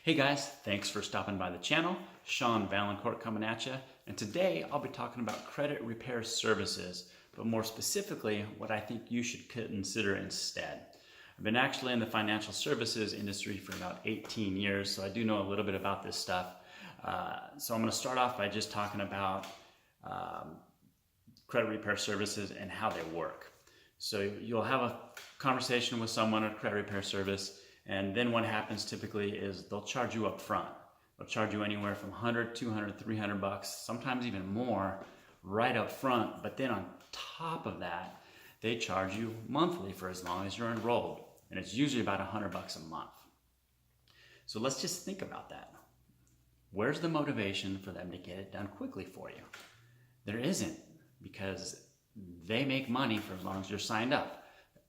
Hey guys, thanks for stopping by the channel. Sean Valancourt coming at you, and today I'll be talking about credit repair services, but more specifically, what I think you should consider instead. I've been actually in the financial services industry for about 18 years, so I do know a little bit about this stuff. So I'm going to start off by just talking about credit repair services and how they work. So you'll have a conversation with someone at a credit repair service, and then what happens typically is they'll charge you up front. They'll charge you anywhere from 100, 200, 300 bucks, sometimes even more right up front. But then on top of that, they charge you monthly for as long as you're enrolled. And it's usually about 100 bucks a month. So let's just think about that. Where's the motivation for them to get it done quickly for you? There isn't, because they make money for as long as you're signed up.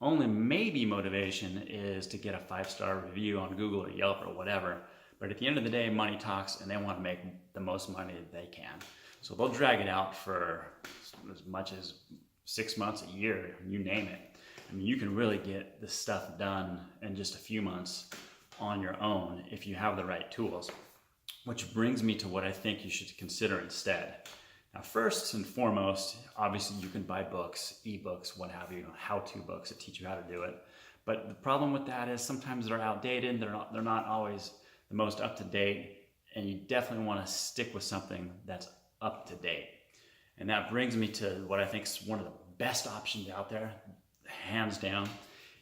Only maybe motivation is to get a 5-star review on Google or Yelp or whatever. But at the end of the day, money talks, and they want to make the most money that they can. So they'll drag it out for as much as 6 months, a year, you name it. I mean, you can really get this stuff done in just a few months on your own if you have the right tools. Which brings me to what I think you should consider instead. Now, first and foremost, obviously you can buy books, ebooks, what have you, how-to books that teach you how to do it. But the problem with that is sometimes they're outdated, they're not always the most up-to-date, and you definitely want to stick with something that's up-to-date. And that brings me to what I think is one of the best options out there, hands down.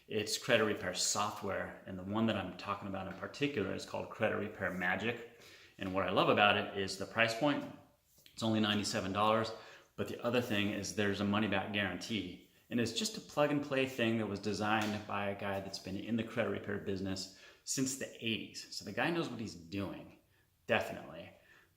It's credit repair software, and the one that I'm talking about in particular is called Credit Repair Magic. And what I love about it is the price point. It's only $97, but the other thing is there's a money-back guarantee. And it's just a plug-and-play thing that was designed by a guy that's been in the credit repair business since the 80s. So the guy knows what he's doing, definitely.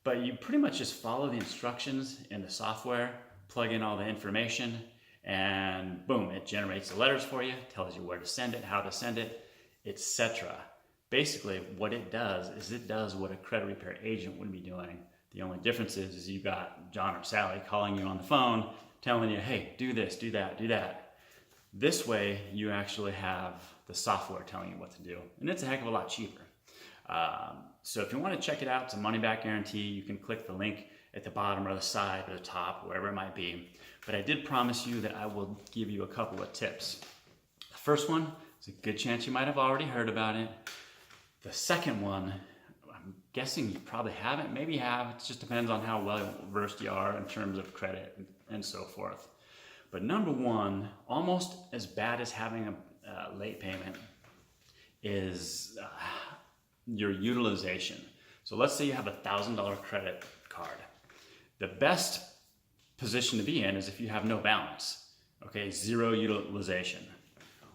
But you pretty much just follow the instructions in the software, plug in all the information, and boom, it generates the letters for you, tells you where to send it, how to send it, etc. Basically, what it does is it does what a credit repair agent would be doing. The only difference is you got John or Sally calling you on the phone, telling you, hey, do this, do that, do that. This way, you actually have the software telling you what to do. And it's a heck of a lot cheaper. So if you want to check it out, it's a money-back guarantee. You can click the link at the bottom or the side or the top, wherever it might be. But I did promise you that I will give you a couple of tips. The first one, it's a good chance you might have already heard about it. The second one, I'm guessing you probably haven't, maybe you have. It just depends on how well versed you are in terms of credit and so forth. But number one, almost as bad as having a late payment is your utilization. So let's say you have a $1,000 credit card. The best position to be in is if you have no balance, okay, zero utilization,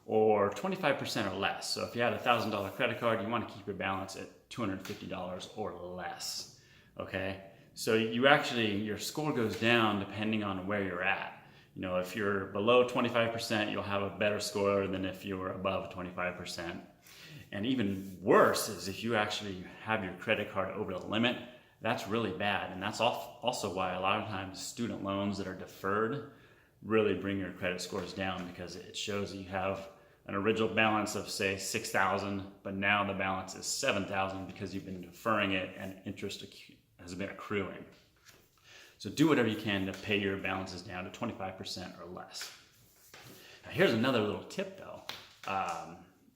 or 25% or less. So if you had a $1,000 credit card, you want to keep your balance at $250 or less, okay? So your score goes down depending on where you're at. You know, if you're below 25%, you'll have a better score than if you were above 25%. And even worse is if you actually have your credit card over the limit, that's really bad. And that's also why a lot of times student loans that are deferred really bring your credit scores down, because it shows that you have an original balance of, say, $6,000, but now the balance is $7,000 because you've been deferring it and interest has been accruing. So do whatever you can to pay your balances down to 25% or less. Now here's another little tip though.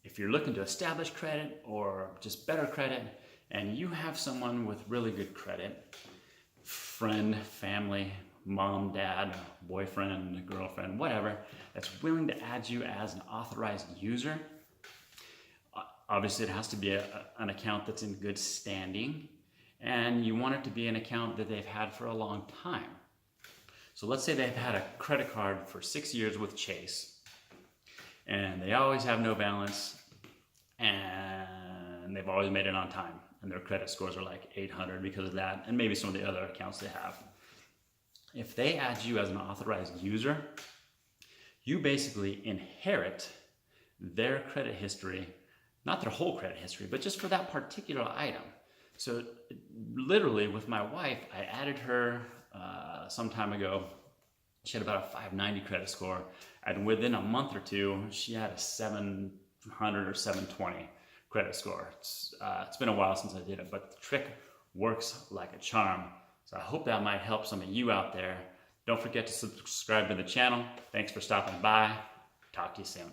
If you're looking to establish credit or just better credit, and you have someone with really good credit, friend, family, mom, dad, boyfriend, girlfriend, whatever, that's willing to add you as an authorized user. Obviously, it has to be an account that's in good standing, and you want it to be an account that they've had for a long time. So let's say they've had a credit card for 6 years with Chase, and they always have no balance, and they've always made it on time, and their credit scores are like 800 because of that, and maybe some of the other accounts they have. If they add you as an authorized user, you basically inherit their credit history, not their whole credit history, but just for that particular item. So literally with my wife, I added her some time ago. She had about a 590 credit score, and within a month or two, she had a 700 or 720 credit score. It's been a while since I did it, but the trick works like a charm. So I hope that might help some of you out there. Don't forget to subscribe to the channel. Thanks for stopping by. Talk to you soon.